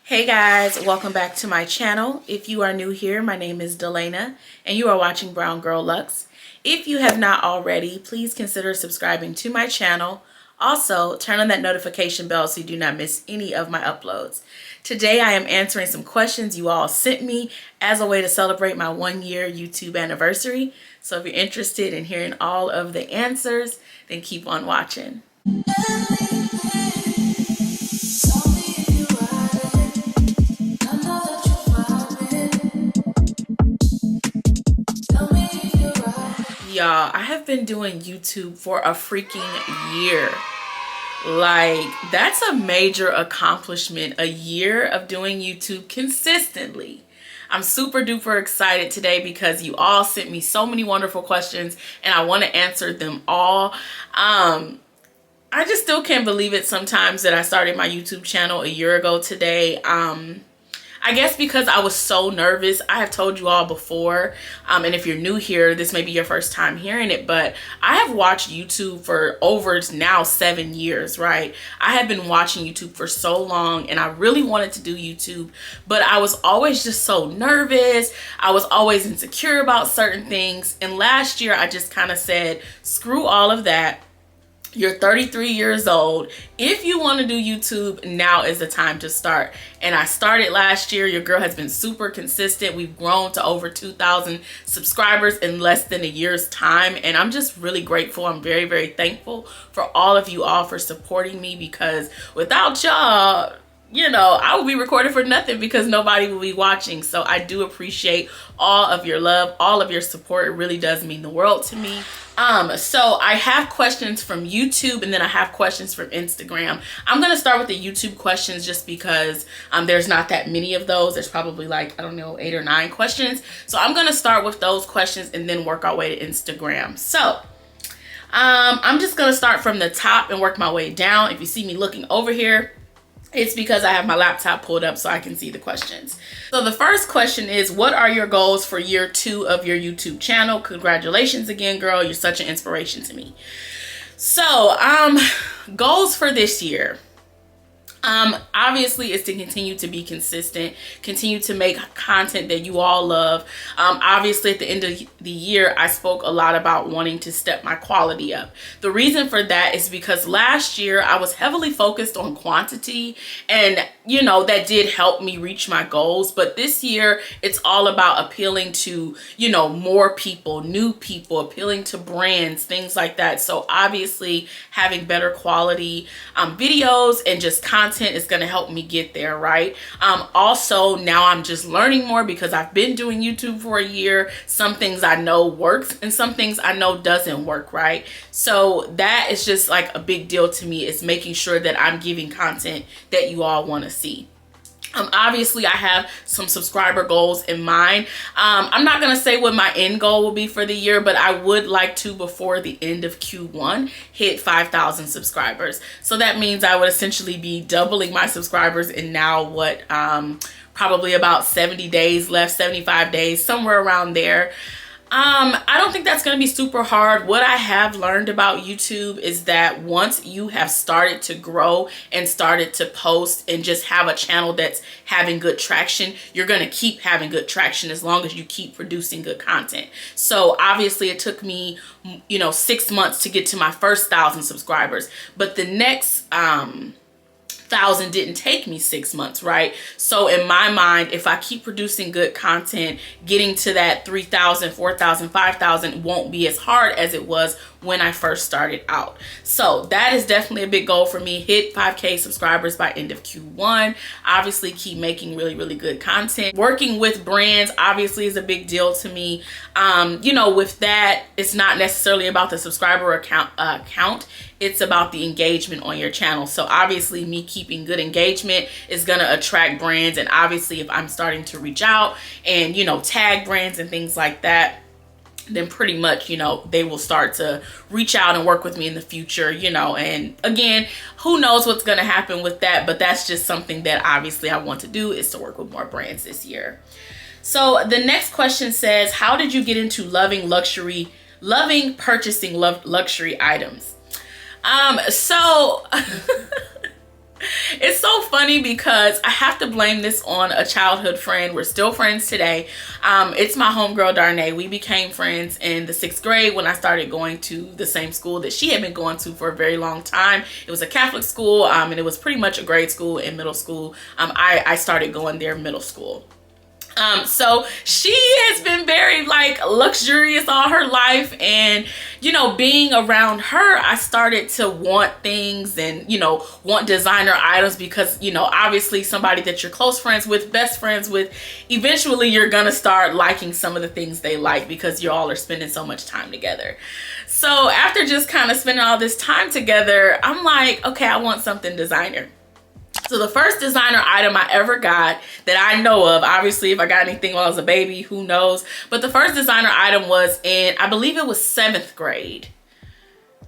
Hey guys, welcome back to my channel. If you are new here, my name is Delana and you are watching Brwngirlluxe. If you have not already, please consider subscribing to my channel. Also, turn on that notification bell so you do not miss any of my uploads. Today I am answering some questions you all sent me as a way to celebrate my 1-year YouTube anniversary. So if you're interested in hearing all of the answers, then keep on watching. Y'all, I have been doing YouTube for a freaking year. Like, that's a major accomplishment, a year of doing YouTube consistently. I'm super duper excited today because you all sent me so many wonderful questions and I want to answer them all. I just still can't believe it sometimes that I started my YouTube channel a year ago today. I guess because I was so nervous. I have told you all before, and if you're new here, this may be your first time hearing it, but I have watched YouTube for over now 7 years, right? I have been watching YouTube for so long and I really wanted to do YouTube, but I was always just so nervous. I was always insecure about certain things. And last year I just kind of said, screw all of that. You're 33 years old. If you want to do YouTube, now is the time to start. And I started last year. Your girl has been super consistent. We've grown to over 2,000 subscribers in less than a year's time. And I'm just really grateful. I'm very, very thankful for all of you all for supporting me, because without y'all, you know, I will be recording for nothing because nobody will be watching. So I do appreciate all of your love, all of your support. It really does mean the world to me. So I have questions from YouTube and then I have questions from Instagram. I'm going to start with the YouTube questions just because there's not that many of those. There's probably like, I don't know, 8 or 9 questions. So I'm going to start with those questions and then work our way to Instagram. So I'm just going to start from the top and work my way down. If you see me looking over here, it's because I have my laptop pulled up so I can see the questions. So the first question is, what are your goals for year 2 of your YouTube channel? Congratulations again, girl. You're such an inspiration to me. So, goals for this year. Obviously is to continue to be consistent, continue to make content that you all love. Obviously at the end of the year, I spoke a lot about wanting to step my quality up. The reason for that is because last year I was heavily focused on quantity, and you know, that did help me reach my goals. But this year it's all about appealing to, you know, more people, new people, appealing to brands, things like that. So obviously having better quality videos and just content is going to help me get there, right? Also, now I'm just learning more because I've been doing YouTube for a year. Some things I know works and some things I know doesn't work, right? So that is just like a big deal to me, is making sure that I'm giving content that you all want to see. Obviously I have some subscriber goals in mind. I'm not going to say what my end goal will be for the year, but I would like to, before the end of Q1, hit 5,000 subscribers. So that means I would essentially be doubling my subscribers in now what, probably about 70 days left, 75 days, somewhere around there. I don't think that's going to be super hard. What I have learned about YouTube is that once you have started to grow and started to post and just have a channel that's having good traction, you're going to keep having good traction as long as you keep producing good content. So obviously it took me, you know, 6 months to get to my first 1,000 subscribers, but the next, 1,000 didn't take me 6 months, right? So in my mind, if I keep producing good content, getting to that 3,000, 4,000, 5,000 won't be as hard as it was when I first started out. So that is definitely a big goal for me. Hit 5K subscribers by end of Q1. Obviously keep making really, really good content. Working with brands obviously is a big deal to me. You know, with that, it's not necessarily about the subscriber count. It's about the engagement on your channel. So obviously me keeping good engagement is going to attract brands. And obviously if I'm starting to reach out and, you know, tag brands and things like that, then pretty much, you know, they will start to reach out and work with me in the future, you know. And again, who knows what's going to happen with that, but that's just something that obviously I want to do, is to work with more brands this year. So the next question says, how did you get into purchasing luxury items? So It's so funny because I have to blame this on a childhood friend. We're still friends today. It's my homegirl Darnay. We became friends in the 6th grade when I started going to the same school that she had been going to for a very long time. It was a Catholic school, and it was pretty much a grade school and middle school. I started going there middle school. So she has been very like luxurious all her life, and you know, being around her, I started to want things and, you know, want designer items because, you know, obviously somebody that you're close friends with, best friends with, eventually you're gonna start liking some of the things they like because you all are spending so much time together. So after just kind of spending all this time together, I'm like, okay, I want something designer. So the first designer item I ever got that I know of, obviously if I got anything while I was a baby, who knows, but the first designer item was in, I believe it was 7th grade.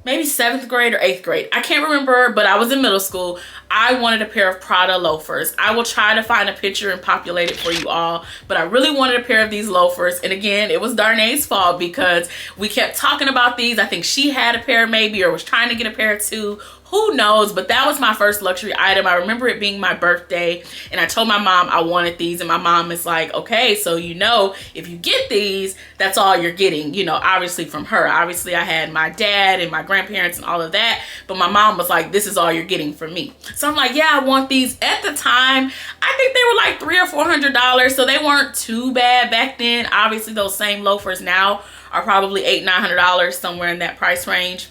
Maybe 7th grade or 8th grade. I can't remember, but I was in middle school. I wanted a pair of Prada loafers. I will try to find a picture and populate it for you all, but I really wanted a pair of these loafers. And again, it was Darnay's fault because we kept talking about these. I think she had a pair maybe, or was trying to get a pair too. Who knows? But that was my first luxury item. I remember it being my birthday, and I told my mom I wanted these, and my mom is like, okay, so you know, if you get these, that's all you're getting, you know, obviously from her. Obviously I had my dad and my grandparents and all of that, but my mom was like, this is all you're getting from me. So I'm like, yeah, I want these. At the time, I think they were like $300 or $400, so they weren't too bad back then. Obviously those same loafers now are probably $800-900, somewhere in that price range.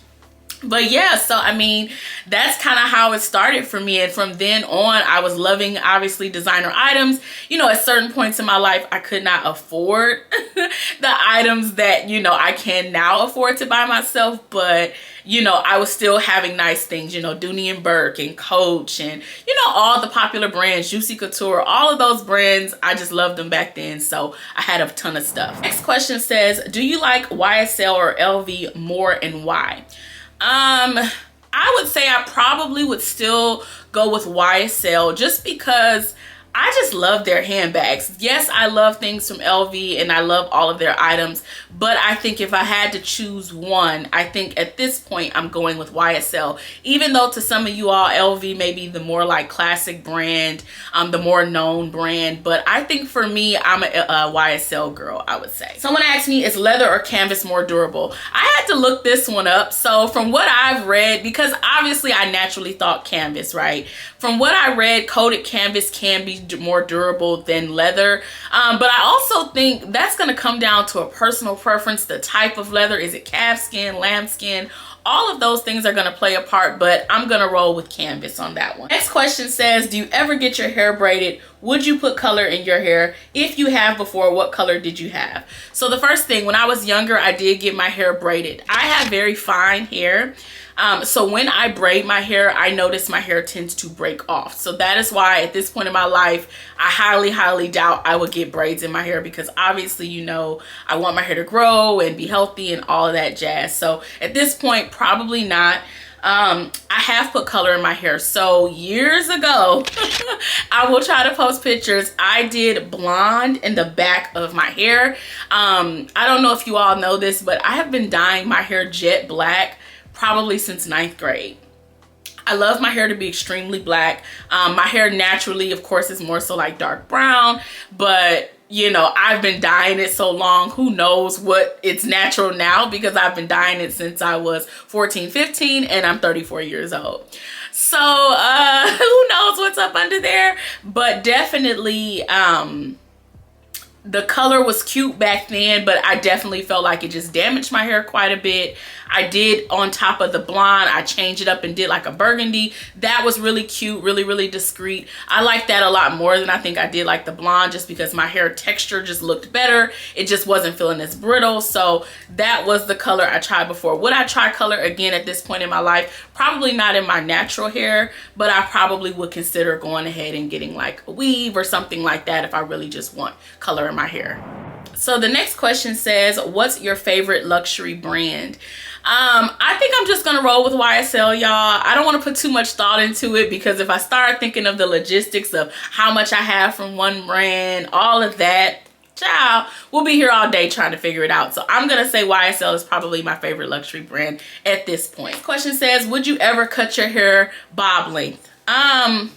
But yeah, so I mean, that's kind of how it started for me. And from then on, I was loving, obviously, designer items. You know, at certain points in my life, I could not afford the items that, you know, I can now afford to buy myself. But, you know, I was still having nice things, you know, Dooney and Burke and Coach and, you know, all the popular brands, Juicy Couture, all of those brands. I just loved them back then. So I had a ton of stuff. Next question says, do you like YSL or LV more and why? I would say I probably would still go with YSL just because I just love their handbags. Yes, I love things from LV and I love all of their items, but I think if I had to choose one, I think at this point I'm going with YSL. Even though to some of you all, LV may be the more like classic brand, the more known brand, but I think for me, I'm a YSL girl, I would say. Someone asked me, is leather or canvas more durable? I had to look this one up. So from what I've read, because obviously I naturally thought canvas, right? From what I read, coated canvas can be more durable than leather, but I also think that's going to come down to a personal preference. The type of leather, is it calf skin, lamb skin? All of those things are going to play a part, but I'm going to roll with canvas on that one. Next question says, do you ever get your hair braided? Would you put color in your hair? If you have before, what color did you have? So the first thing, when I was younger, I did get my hair braided. I have very fine hair. So when I braid my hair, I notice my hair tends to break off. So that is why at this point in my life, I highly doubt I would get braids in my hair because obviously, you know, I want my hair to grow and be healthy and all of that jazz. So at this point, probably not. I have put color in my hair. So years ago, I will try to post pictures. I did blonde in the back of my hair. I don't know if you all know this, but I have been dyeing my hair jet black probably since 9th grade. I love my hair to be extremely black. My hair naturally, of course, is more so like dark brown, but you know, I've been dyeing it so long, who knows what it's natural now because I've been dyeing it since I was 14, 15 and I'm 34 years old. So who knows what's up under there, but definitely the color was cute back then, but I definitely felt like it just damaged my hair quite a bit. I did, on top of the blonde, I changed it up and did like a burgundy. That was really cute, really discreet. I like that a lot more than I think I did like the blonde just because my hair texture just looked better. It just wasn't feeling as brittle. So that was the color I tried before. Would I try color again at this point in my life? Probably not in my natural hair, but I probably would consider going ahead and getting like a weave or something like that if I really just want color in my hair. So the next question says, what's your favorite luxury brand? I think I'm just gonna roll with YSL, y'all. I don't want to put too much thought into it because if I start thinking of the logistics of how much I have from one brand, all of that, child, we'll be here all day trying to figure it out. So I'm gonna say YSL is probably my favorite luxury brand at this point. Question says, would you ever cut your hair bob length? Probably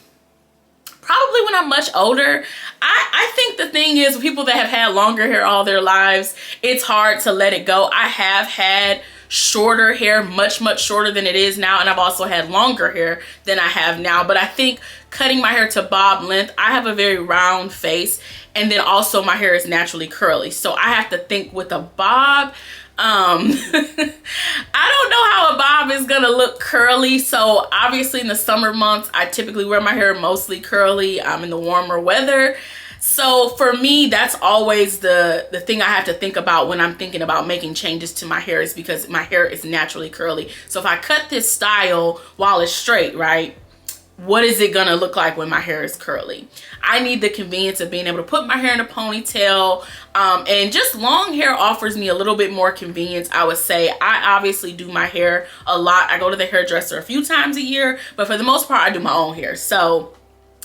when I'm much older. I think the thing is, people that have had longer hair all their lives, it's hard to let it go. I have had shorter hair, much shorter than it is now, and I've also had longer hair than I have now. But I think cutting my hair to bob length, I have a very round face, and then also my hair is naturally curly, so I have to think with a bob, I don't know how a bob is gonna look curly. So obviously in the summer months, I typically wear my hair mostly curly. In the warmer weather. So for me, that's always the thing I have to think about when I'm thinking about making changes to my hair, is because my hair is naturally curly. So if I cut this style while it's straight, right, what is it gonna look like when my hair is curly? I need the convenience of being able to put my hair in a ponytail, and just long hair offers me a little bit more convenience, I would say. I obviously do my hair a lot. I go to the hairdresser a few times a year, but for the most part, I do my own hair. So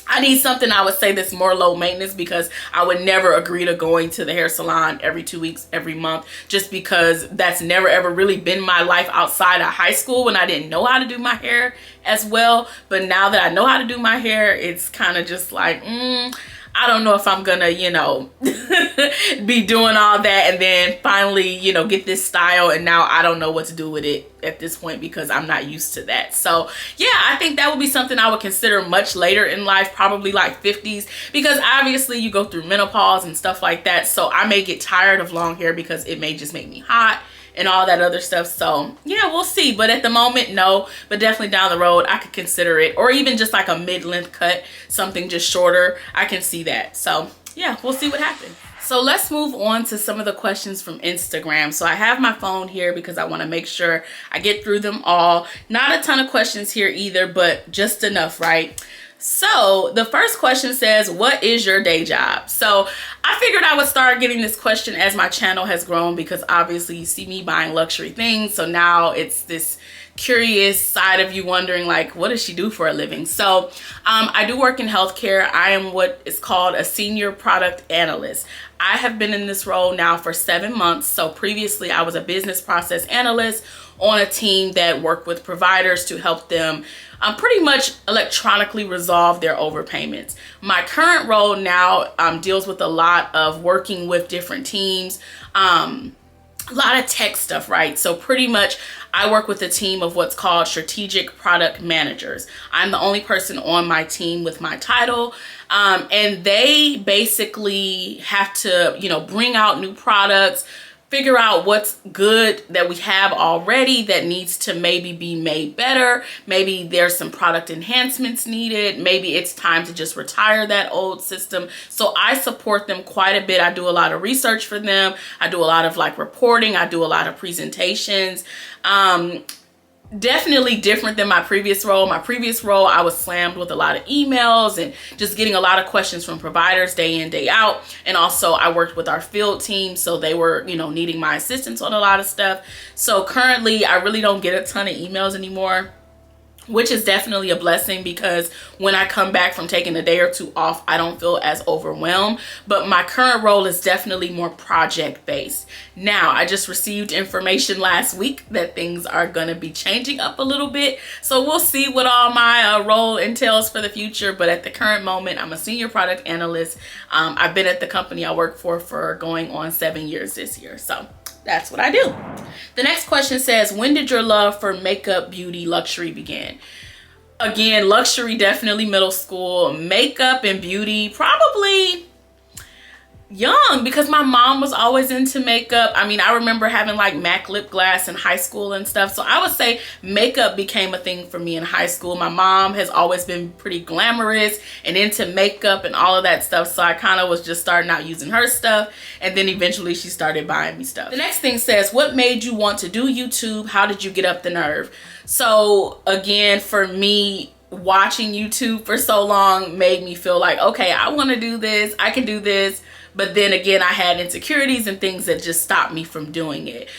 I need something, I would say, that's more low maintenance, because I would never agree to going to the hair salon every 2 weeks, every month, just because that's never ever really been my life outside of high school, when I didn't know how to do my hair as well. But now that I know how to do my hair, it's kind of just like, I don't know if I'm gonna, you know, be doing all that and then finally, you know, get this style, and now I don't know what to do with it at this point because I'm not used to that. So yeah, I think that would be something I would consider much later in life, probably like 50s, because obviously you go through menopause and stuff like that. So I may get tired of long hair because it may just make me hot and all that other stuff. So yeah, we'll see. But at the moment, no. But definitely down the road, I could consider it. Or even just like a mid-length cut, something just shorter. I can see that. So yeah, we'll see what happens. So let's move on to some of the questions from Instagram. So I have my phone here because I want to make sure I get through them all. Not a ton of questions here either, but just enough, right? So the first question says, what is your day job? So I figured I would start getting this question as my channel has grown, because obviously you see me buying luxury things. So now it's this curious side of you wondering, like, what does she do for a living? So I do work in healthcare. I am what is called a senior product analyst. I have been in this role now for 7 months. So previously I was a business process analyst on a team that worked with providers to help them pretty much electronically resolve their overpayments. My current role now deals with a lot of working with different teams, a lot of tech stuff, right? So pretty much I work with a team of what's called strategic product managers. I'm the only person on my team with my title, and they basically have to, you know, bring out new products, figure out what's good that we have already that needs to maybe be made better. Maybe there's some product enhancements needed. Maybe it's time to just retire that old system. So I support them quite a bit. I do a lot of research for them. I do a lot of like reporting. I do a lot of presentations. Definitely different than my previous role. My previous role, I was slammed with a lot of emails and just getting a lot of questions from providers day in, day out. And also I worked with our field team, so they were, you know, needing my assistance on a lot of stuff. So currently I really don't get a ton of emails anymore, which is definitely a blessing, because when I come back from taking a day or two off, I don't feel as overwhelmed. But my current role is definitely more project based. Now, I just received information last week that things are going to be changing up a little bit. So we'll see what all my role entails for the future. But at the current moment, I'm a senior product analyst. I've been at the company I work for going on 7 years this year. So that's what I do. The next question says, when did your love for makeup, beauty, luxury begin? Again, luxury, definitely middle school. Makeup and beauty, probably young, because my mom was always into makeup. I mean, I remember having like MAC lip gloss in high school and stuff. So I would say makeup became a thing for me in high school. My mom has always been pretty glamorous and into makeup and all of that stuff. So I kind of was just starting out using her stuff. And then eventually she started buying me stuff. The next thing says, what made you want to do YouTube? How did you get up the nerve? So again, for me, watching YouTube for so long made me feel like, okay, I want to do this. I can do this. But then again, I had insecurities and things that just stopped me from doing it.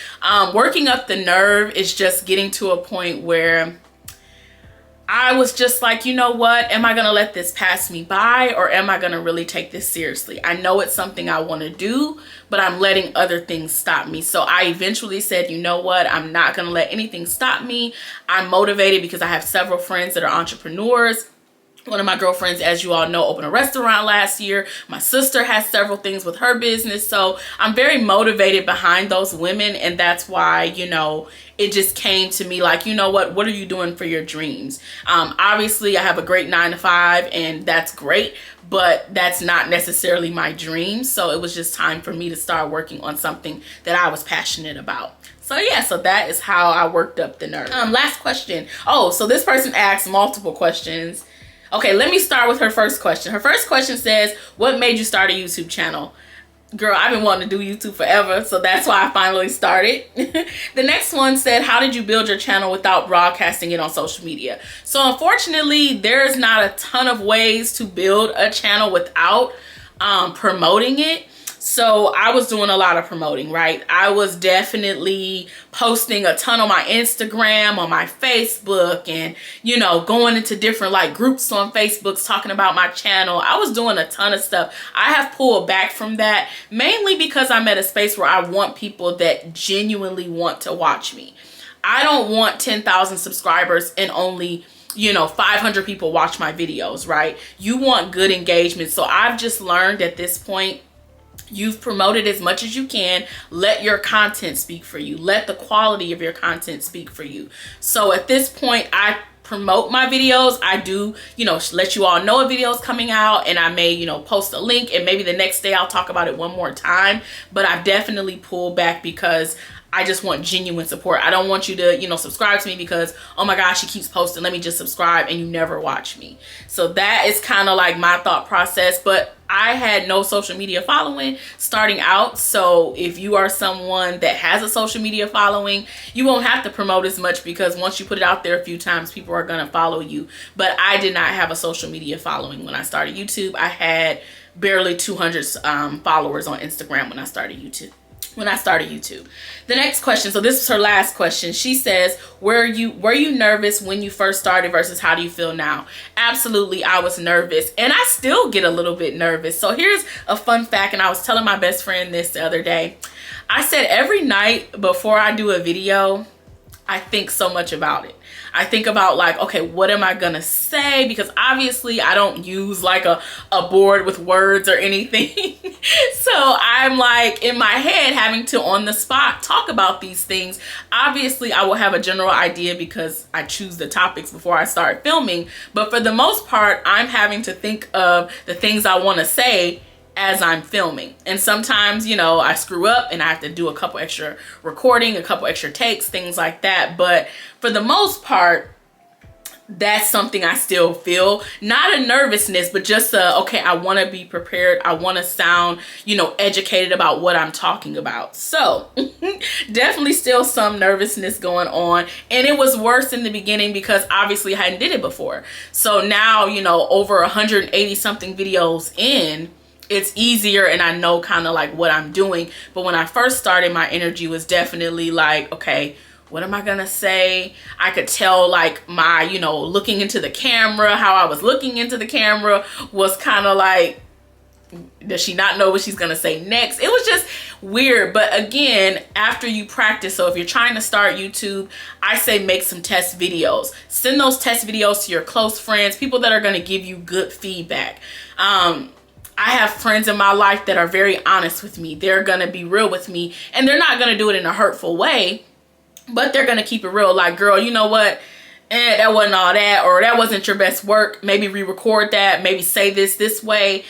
Working up the nerve is just getting to a point where I was just like, you know what? Am I going to let this pass me by, or am I going to really take this seriously? I know it's something I want to do, but I'm letting other things stop me. So I eventually said, you know what? I'm not going to let anything stop me. I'm motivated because I have several friends that are entrepreneurs. One of my girlfriends, as you all know, opened a restaurant last year. My sister has several things with her business. So I'm very motivated behind those women. And that's why, you know, it just came to me like, you know what are you doing for your dreams? Obviously, I have a great 9-to-5 and that's great, but that's not necessarily my dream. So it was just time for me to start working on something that I was passionate about. So yeah, so that is how I worked up the nerve. Last question. Oh, so this person asked multiple questions. Okay, let me start with her first question. Her first question says, what made you start a YouTube channel? Girl, I've been wanting to do YouTube forever, so that's why I finally started. The next one said, how did you build your channel without broadcasting it on social media? So unfortunately, there's not a ton of ways to build a channel without promoting it. So I was doing a lot of promoting, right? I was definitely posting a ton on my Instagram, on my Facebook, and, you know, going into different like groups on Facebook talking about my channel. I was doing a ton of stuff. I have pulled back from that mainly because I'm at a space where I want people that genuinely want to watch me. I don't want 10,000 subscribers and only, you know, 500 people watch my videos, right? You want good engagement. So I've just learned at this point, you've promoted as much as you can. Let your content speak for you. Let the quality of your content speak for you. So at this point, I promote my videos. I do, you know, let you all know a video is coming out, and I may, you know, post a link, and maybe the next day I'll talk about it one more time. But I've definitely pulled back because I just want genuine support. I don't want you to, you know, subscribe to me because, oh my gosh, she keeps posting, let me just subscribe, and you never watch me. So that is kind of like my thought process. But I had no social media following starting out. So if you are someone that has a social media following, you won't have to promote as much because once you put it out there a few times, people are going to follow you. But I did not have a social media following when I started YouTube. I had barely 200 followers on Instagram when I started YouTube. The next question, so this is her last question. She says, were you nervous when you first started versus how do you feel now? Absolutely, I was nervous, and I still get a little bit nervous. So here's a fun fact, and I was telling my best friend this the other day. I said every night before I do a video, I think so much about it. I think about like, okay, what am I gonna say? Because obviously I don't use like a board with words or anything. So I'm like in my head having to on the spot talk about these things. Obviously I will have a general idea because I choose the topics before I start filming. But for the most part, I'm having to think of the things I wanna say as I'm filming. And sometimes, you know, I screw up and I have to do a couple extra recording, a couple extra takes, things like that. But for the most part, that's something I still feel. Not a nervousness, but just okay, I want to be prepared. I want to sound, you know, educated about what I'm talking about. So definitely still some nervousness going on. And it was worse in the beginning because obviously I hadn't did it before. So now, you know, over 180 something videos in, it's easier and I know kind of like what I'm doing. But when I first started, my energy was definitely like, okay, what am I gonna say? I could tell like my, you know, looking into the camera, how I was looking into the camera was kind of like, does she not know what she's gonna say next? It was just weird. But again, after you practice, so if you're trying to start YouTube, I say make some test videos. Send those test videos to your close friends, people that are gonna give you good feedback. I have friends in my life that are very honest with me. They're going to be real with me, and they're not going to do it in a hurtful way, but they're going to keep it real. Like, girl, you know what? That wasn't all that, or that wasn't your best work. Maybe re-record that. Maybe say this way,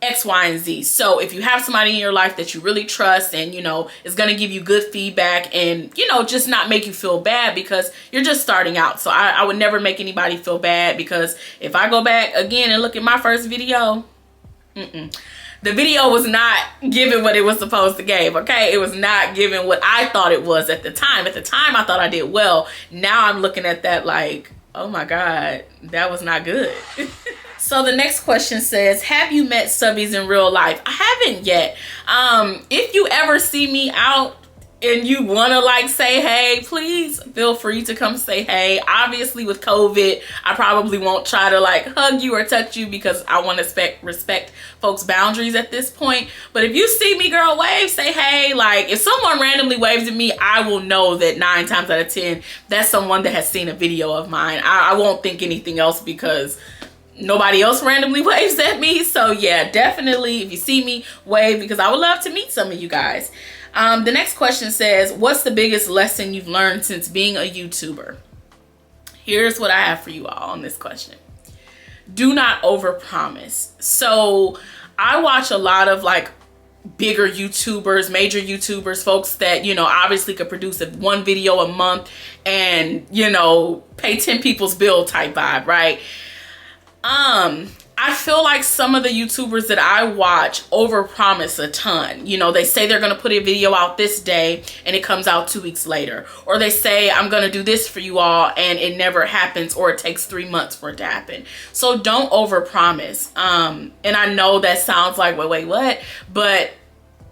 X, Y, and Z. So if you have somebody in your life that you really trust and, you know, is going to give you good feedback and, you know, just not make you feel bad because you're just starting out. So I would never make anybody feel bad because if I go back again and look at my first video, the video was not giving what it was supposed to give, okay? It was not giving what I thought it was at the time. At the time, I thought I did well. Now I'm looking at that like, oh my God, that was not good. So the next question says, have you met subbies in real life? I haven't yet. If you ever see me out and you want to like say hey, please feel free to come say hey. Obviously with COVID, I probably won't try to like hug you or touch you because I want to respect folks' boundaries at this point. But if you see me, girl, wave, say hey. Like if someone randomly waves at me, I will know that 9 times out of 10, that's someone that has seen a video of mine. I won't think anything else because nobody else randomly waves at me. So yeah, definitely if you see me, wave, because I would love to meet some of you guys. The next question says, what's the biggest lesson you've learned since being a YouTuber? Here's what I have for you all on this question. Do not overpromise. So I watch a lot of like bigger YouTubers, major YouTubers, folks that, you know, obviously could produce one video a month and, you know, pay 10 people's bill type vibe, right? I feel like some of the YouTubers that I watch overpromise a ton. You know, they say they're going to put a video out this day and it comes out 2 weeks later. Or they say, I'm going to do this for you all, and it never happens, or it takes 3 months for it to happen. So don't overpromise. And I know that sounds like, wait, what? But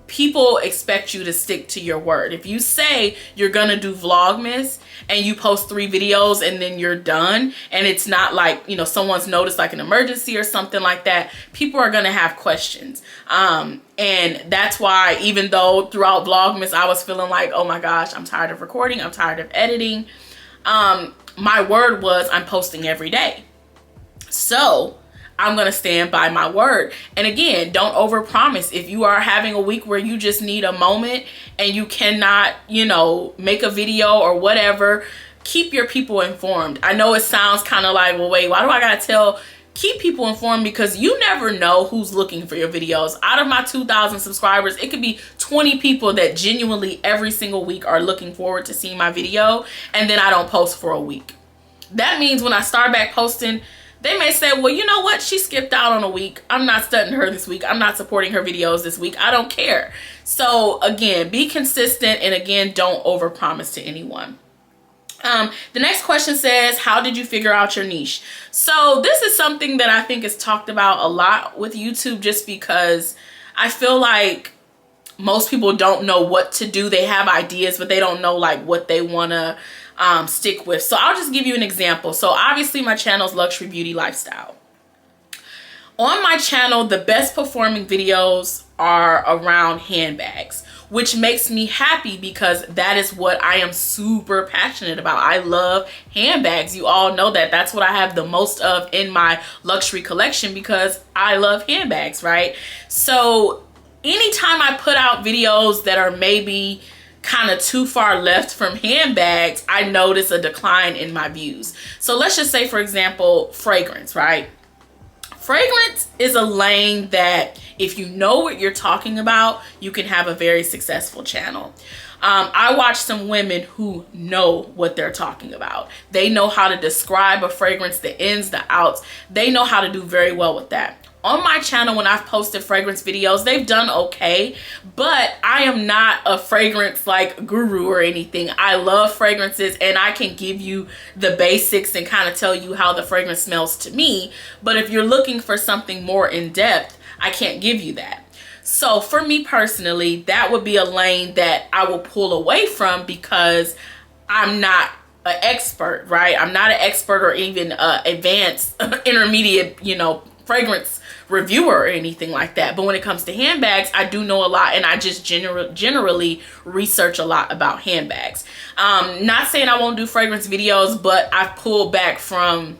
people expect you to stick to your word. If you say you're gonna do Vlogmas and you post 3 videos and then you're done, and it's not like, you know, someone's noticed like an emergency or something like that, people are gonna have questions. And that's why, even though throughout Vlogmas I was feeling like, oh my gosh, I'm tired of recording, I'm tired of editing, my word was I'm posting every day. So I'm going to stand by my word. And again, don't overpromise. If you are having a week where you just need a moment and you cannot, you know, make a video or whatever, keep your people informed. I know it sounds kind of like, well, wait, why do I got to keep people informed? Because you never know who's looking for your videos. Out of my 2,000 subscribers, it could be 20 people that genuinely every single week are looking forward to seeing my video, and then I don't post for a week. That means when I start back posting, they may say, well, you know what? She skipped out on a week. I'm not studying her this week. I'm not supporting her videos this week. I don't care. So again, be consistent, and again, don't overpromise to anyone. The next question says, how did you figure out your niche? So this is something that I think is talked about a lot with YouTube, just because I feel like most people don't know what to do. They have ideas, but they don't know like what they want to stick with. So I'll just give you an example. So obviously my channel is Luxury Beauty Lifestyle. On my channel, the best performing videos are around handbags, which makes me happy because that is what I am super passionate about. I love handbags. You all know that. That's what I have the most of in my luxury collection, because I love handbags, right? So anytime I put out videos that are maybe kind of too far left from handbags, I notice a decline in my views. So let's just say, for example, fragrance, right? Fragrance is a lane that if you know what you're talking about, you can have a very successful channel. I watch some women who know what they're talking about. They know how to describe a fragrance, the ins, the outs. They know how to do very well with that. On my channel, when I've posted fragrance videos, they've done okay, but I am not a fragrance like guru or anything. I love fragrances, and I can give you the basics and kind of tell you how the fragrance smells to me. But if you're looking for something more in depth, I can't give you that. So for me personally, that would be a lane that I will pull away from, because I'm not an expert, right? I'm not an expert or even advanced intermediate, you know, fragrance reviewer or anything like that. But when it comes to handbags, I do know a lot, and I just generally research a lot about handbags. Not saying I won't do fragrance videos, but I've pulled back from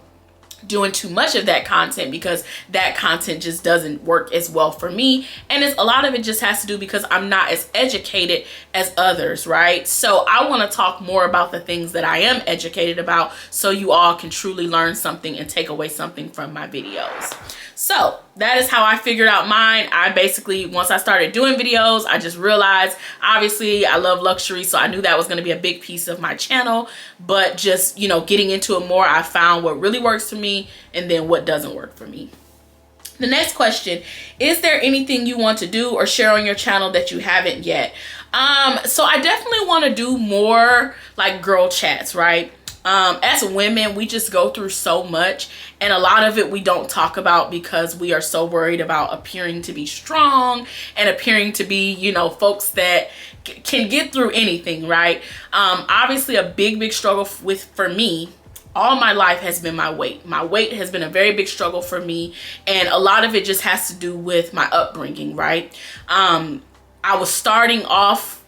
doing too much of that content because that content just doesn't work as well for me. And a lot of it just has to do because I'm not as educated as others, right? So I want to talk more about the things that I am educated about, so you all can truly learn something and take away something from my videos. So that is how I figured out mine. I basically, once I started doing videos, I just realized, obviously I love luxury, so I knew that was going to be a big piece of my channel. But just, you know, getting into it more, I found what really works for me and then what doesn't work for me. The next question, is there anything you want to do or share on your channel that you haven't yet? So I definitely want to do more like girl chats, right? As women, we just go through so much, and a lot of it we don't talk about because we are so worried about appearing to be strong and appearing to be, you know, folks that can get through anything, right? Obviously a big struggle for me all my life has been my weight. My weight has been a very big struggle for me, and a lot of it just has to do with my upbringing, right? I was starting off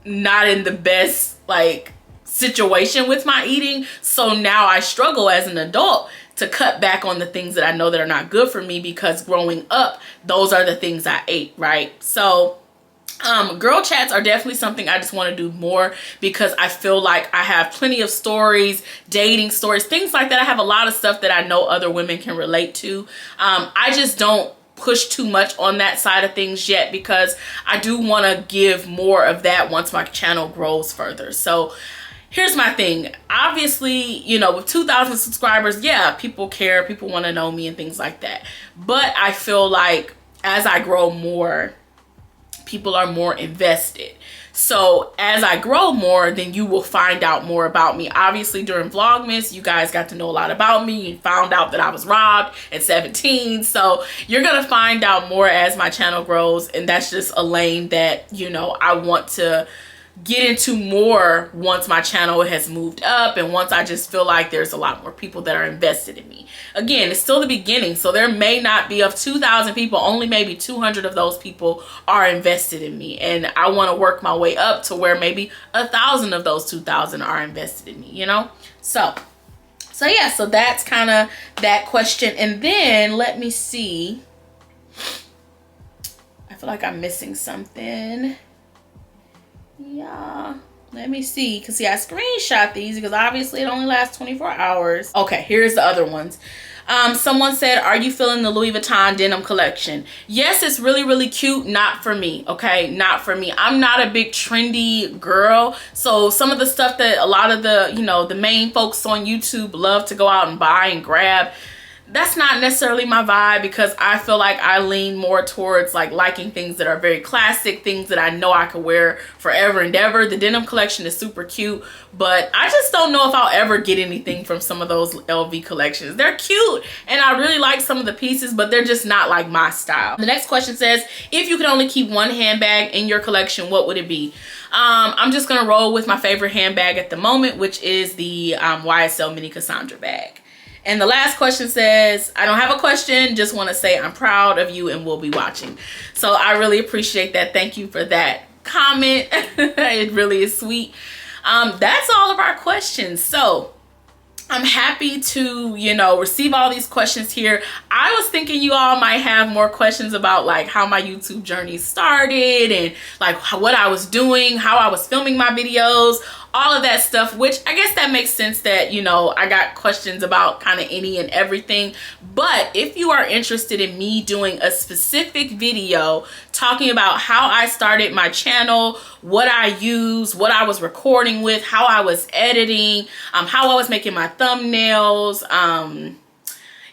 not in the best like situation with my eating, so now I struggle as an adult to cut back on the things that I know that are not good for me, because growing up, those are the things I ate, right? So girl chats are definitely something I just want to do more, because I feel like I have plenty of stories, dating stories, things like that. I have a lot of stuff that I know other women can relate to. I just don't push too much on that side of things yet, because I do want to give more of that once my channel grows further. So here's my thing. Obviously, you know, with 2,000 subscribers, yeah, people care, people want to know me and things like that. But I feel like as I grow more, people are more invested. So as I grow more, then you will find out more about me. Obviously, during Vlogmas, you guys got to know a lot about me. You found out that I was robbed at 17. So you're going to find out more as my channel grows. And that's just a lane that, you know, I want to get into more once my channel has moved up, and once I just feel like there's a lot more people that are invested in me. Again, it's still the beginning, so there may not be, of 2,000 people, only maybe 200 of those people are invested in me, and I want to work my way up to where maybe 1,000 of those 2,000 are invested in me, you know? So yeah, so that's kind of that question. And then let me see, I feel like I'm missing something. Yeah, let me see, because see, I screenshot these because obviously it only lasts 24 hours. Okay, here's the other ones. Someone said, are you feeling the Louis Vuitton denim collection? Yes, it's really, really cute. Not for me, okay? Not for me. I'm not a big trendy girl. So some of the stuff that a lot of the, you know, the main folks on YouTube love to go out and buy and grab, that's not necessarily my vibe, because I feel like I lean more towards like liking things that are very classic, things that I know I could wear forever and ever. The denim collection is super cute, but I just don't know if I'll ever get anything from some of those LV collections. They're cute and I really like some of the pieces, but they're just not like my style. The next question says, if you could only keep one handbag in your collection, what would it be? I'm just gonna roll with my favorite handbag at the moment, which is the YSL Mini Cassandra bag. And the last question says, I don't have a question, just want to say I'm proud of you and will be watching. So I really appreciate that. Thank you for that comment. It really is sweet. That's all of our questions. So I'm happy to, you know, receive all these questions here. I was thinking you all might have more questions about like how my YouTube journey started and like what I was doing, how I was filming my videos, all of that stuff, which I guess that makes sense that, you know, I got questions about kind of any and everything. But if you are interested in me doing a specific video talking about how I started my channel, what I use, what I was recording with, how I was editing, how I was making my thumbnails,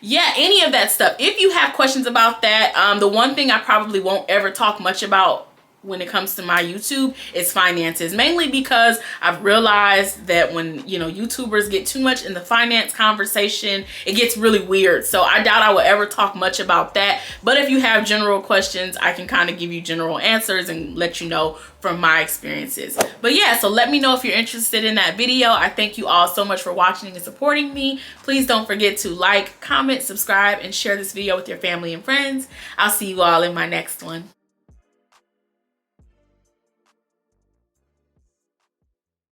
yeah, any of that stuff. If you have questions about that, the one thing I probably won't ever talk much about when it comes to my YouTube is finances, mainly because I've realized that when, you know, YouTubers get too much in the finance conversation, it gets really weird. So I doubt I will ever talk much about that. But if you have general questions, I can kind of give you general answers and let you know from my experiences. But yeah, so let me know if you're interested in that video. I thank you all so much for watching and supporting me. Please don't forget to like, comment, subscribe, and share this video with your family and friends. I'll see you all in my next one.